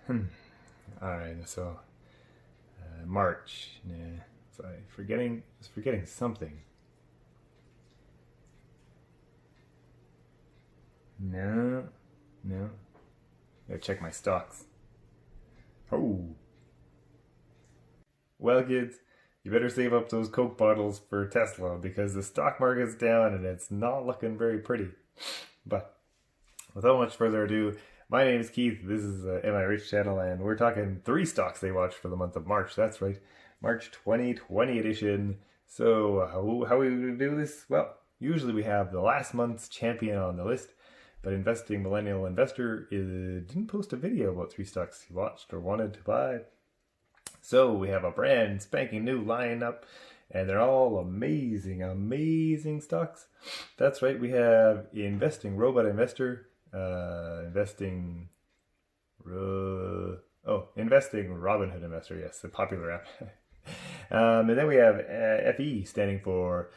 Alright, so March. Nah, sorry, forgetting something. No. Gotta check my stocks. Oh. Well, kids, you better save up those Coke bottles for Tesla because the stock market's down and it's not looking very pretty. But without much further ado, my name is Keith. This is Am I Rich channel, and we're talking 3 stocks they watched for the month of March. That's right, March 2020 edition. So how are we going to do this? Well, usually we have the last month's champion on the list, but Investing Millennial Investor didn't post a video about 3 stocks he watched or wanted to buy. So we have a brand spanking new lineup, and they're all amazing stocks. That's right, we have Investing Robot Investor, Investing Robinhood Investor, yes, the popular app. And then we have FE, standing for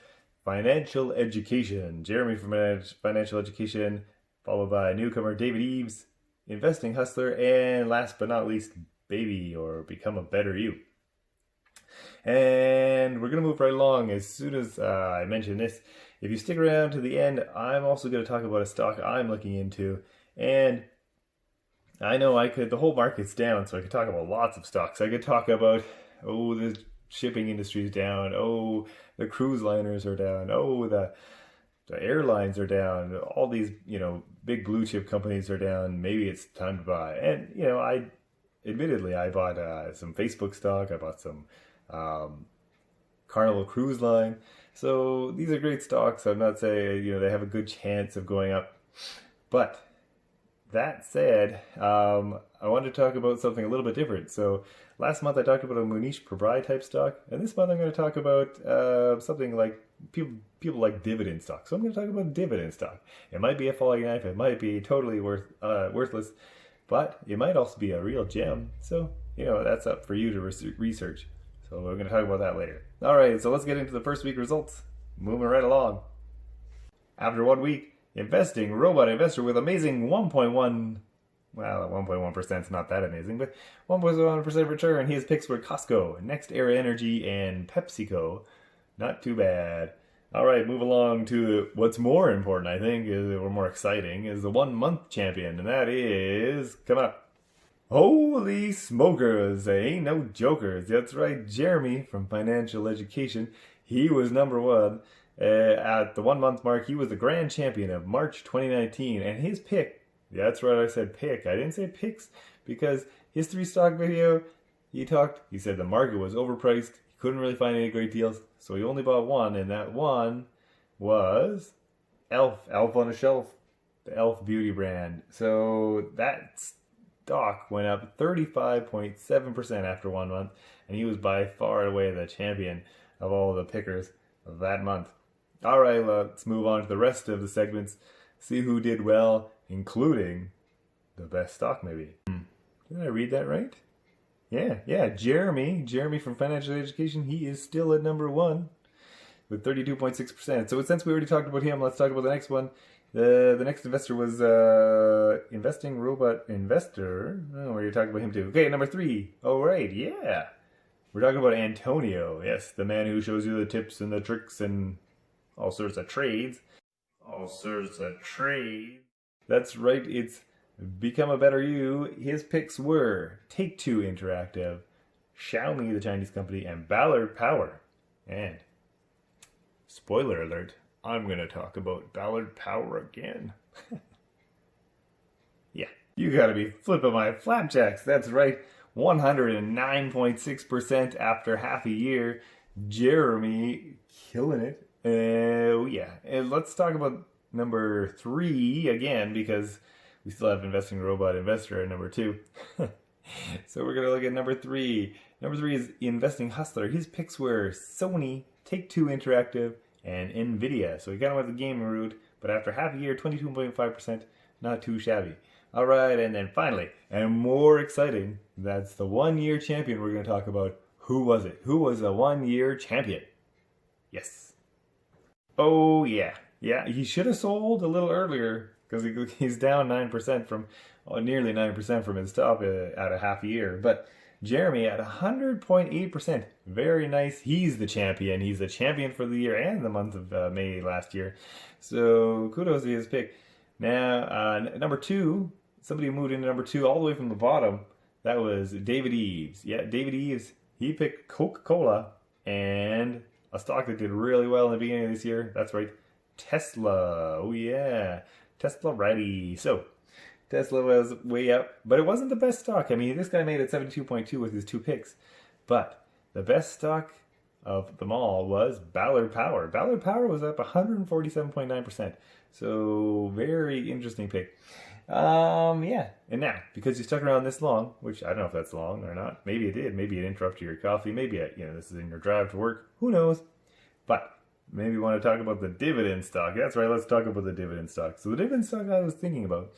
Financial Education. Jeremy from Financial Education, followed by newcomer David Eaves, Investing Hustler, and last but not least, Baby, or Become a Better You. And we're going to move right along as soon as I mention this. If you stick around to the end, I'm also going to talk about a stock I'm looking into. And I know the whole market's down, so I could talk about lots of stocks. I could talk about, the shipping industry's down. The cruise liners are down. The airlines are down. All these, big blue chip companies are down. Maybe it's time to buy. And, admittedly, I bought some Facebook stock. I bought some Carnival Cruise Line. So these are great stocks. I'm not saying, they have a good chance of going up. But that said, I wanted to talk about something a little bit different. So last month I talked about a Munish Pabrai type stock. And this month I'm going to talk about something like people like dividend stock. So I'm going to talk about dividend stock. It might be a falling knife. It might be totally worthless. But it might also be a real gem. So, that's up for you to research. So we're going to talk about that later. All right, so let's get into the first week results. Moving right along. After 1 week, Investing Robot Investor with amazing 1.1% is not that amazing, but 1.1% return. His picks were Costco, Next Era Energy, and PepsiCo. Not too bad. All right, move along to what's more important, I think, or more exciting, is the 1 month champion, and that is coming up. Holy smokers, they ain't no jokers. That's right, Jeremy from Financial Education. He was number 1. At the 1 month mark, he was the grand champion of March 2019, and his pick, that's right, I said pick, I didn't say picks, because his 3 stock video, he said the market was overpriced, he couldn't really find any great deals, so he only bought 1, and that 1 was Elf on a Shelf, the Elf beauty brand. So that stock went up 35.7% after 1 month, and he was by far and away the champion of all the pickers of that month. All right, let's move on to the rest of the segments, see who did well, including the best stock maybe. Did I read that right? Yeah, Jeremy from Financial Education, he is still at number 1 with 32.6%. So since we already talked about him, let's talk about the next one. The next investor was Investing Robot Investor. Oh, we're talking about him too. Okay, number 3. Oh, right, yeah. We're talking about Antonio. Yes, the man who shows you the tips and the tricks and all sorts of trades. That's right, it's Become a Better You. His picks were Take-Two Interactive, Xiaomi, the Chinese company, and Ballard Power. And, spoiler alert, I'm going to talk about Ballard Power again. Yeah, you gotta be flipping my flapjacks. That's right, 109.6% after half a year. Jeremy killing it. Yeah, and let's talk about number 3 again, because we still have Investing Robot Investor at number 2. So we're going to look at number 3. Number 3 is Investing Hustler. His picks were Sony, Take-Two Interactive, and NVDA. So he kind of went the gaming route, but after half a year, 22.5%, not too shabby. All right, and then finally, and more exciting, that's the 1 year champion we're going to talk about. Who was it? Who was the 1 year champion? Yes. Oh, yeah. Yeah, he should have sold a little earlier, because he's down 9% from, nearly 9% from his top at a half a year. But Jeremy at 100.8%, very nice. He's the champion. He's the champion for the year and the month of May last year. So kudos to his pick. Now, number 2, somebody who moved into number 2 all the way from the bottom. That was David Eaves. Yeah, David Eaves. He picked Coca-Cola and a stock that did really well in the beginning of this year. That's right, Tesla. Oh yeah, Tesla ready. So Tesla was way up, but it wasn't the best stock. I mean, this guy made it 72.2 with his 2 picks. But the best stock of them all was Ballard Power. Ballard Power was up 147.9%. So very interesting pick. Yeah. And now, because you stuck around this long, which I don't know if that's long or not. Maybe it did. Maybe it interrupted your coffee. Maybe this is in your drive to work. Who knows? But maybe you want to talk about the dividend stock. That's right. Let's talk about the dividend stock. So the dividend stock I was thinking about,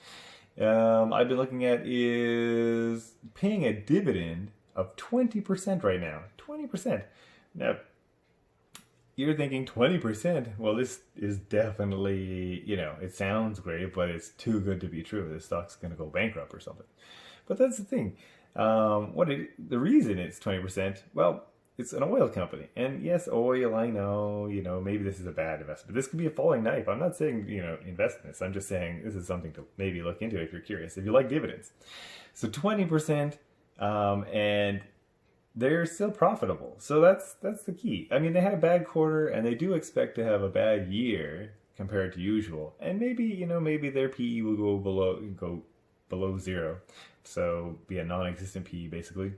I've been looking at is paying a dividend of 20% right now. 20%. Now, you're thinking 20%. Well, this is definitely, it sounds great, but it's too good to be true. This stock's going to go bankrupt or something. But that's the thing. The reason it's 20%, well, it's an oil company. And yes, oil, I know, maybe this is a bad investment. But this could be a falling knife. I'm not saying, invest in this. I'm just saying this is something to maybe look into if you're curious, if you like dividends. So 20%, and they're still profitable. So that's the key. I mean, they had a bad quarter and they do expect to have a bad year compared to usual. And maybe, maybe their PE will go below 0. So be a non-existent PE basically.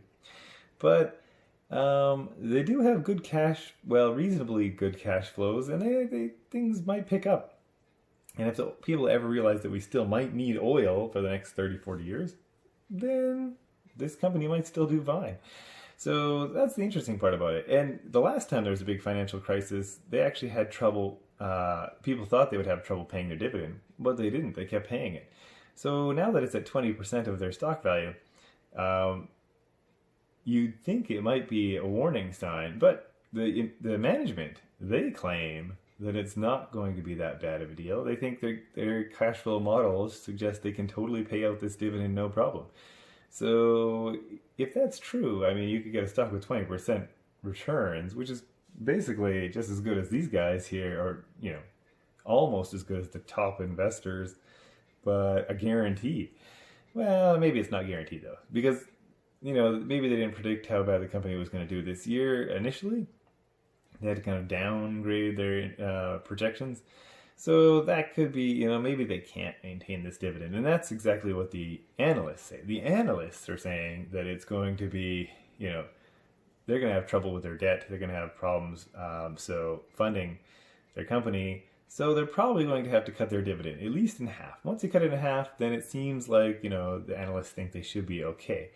But they do have good reasonably good cash flows, and things might pick up. And if people ever realize that we still might need oil for the next 30, 40 years, then this company might still do fine. So that's the interesting part about it. And the last time there was a big financial crisis, they actually had trouble. People thought they would have trouble paying their dividend, but they didn't. They kept paying it. So now that it's at 20% of their stock value, you'd think it might be a warning sign. But the management, they claim that it's not going to be that bad of a deal. They think their cash flow models suggest they can totally pay out this dividend no problem. So if that's true, I mean, you could get a stock with 20% returns, which is basically just as good as these guys here, or, almost as good as the top investors, but a guarantee. Well, maybe it's not guaranteed though, because, maybe they didn't predict how bad the company was going to do this year initially. They had to kind of downgrade their projections. So that could be, maybe they can't maintain this dividend. And that's exactly what the analysts say. The analysts are saying that it's going to be, they're going to have trouble with their debt. They're going to have problems funding their company. So they're probably going to have to cut their dividend, at least in half. Once you cut it in half, then it seems like, the analysts think they should be okay.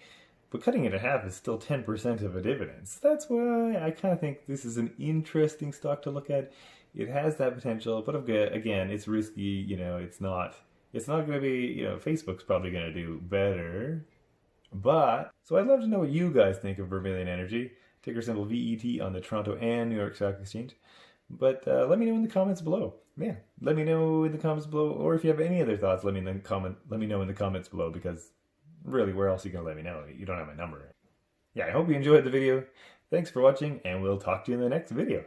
But cutting it in half is still 10% of a dividend. So that's why I kind of think this is an interesting stock to look at. It has that potential, but again, it's risky. It's not going to be. Facebook's probably going to do better. But so I'd love to know what you guys think of Vermilion Energy, ticker symbol VET on the Toronto and New York Stock Exchange. But let me know in the comments below. Yeah, let me know in the comments below, or if you have any other thoughts, let me know in the comments below. Because really, where else are you gonna let me know? You don't have my number. Yeah, I hope you enjoyed the video. Thanks for watching, and we'll talk to you in the next video.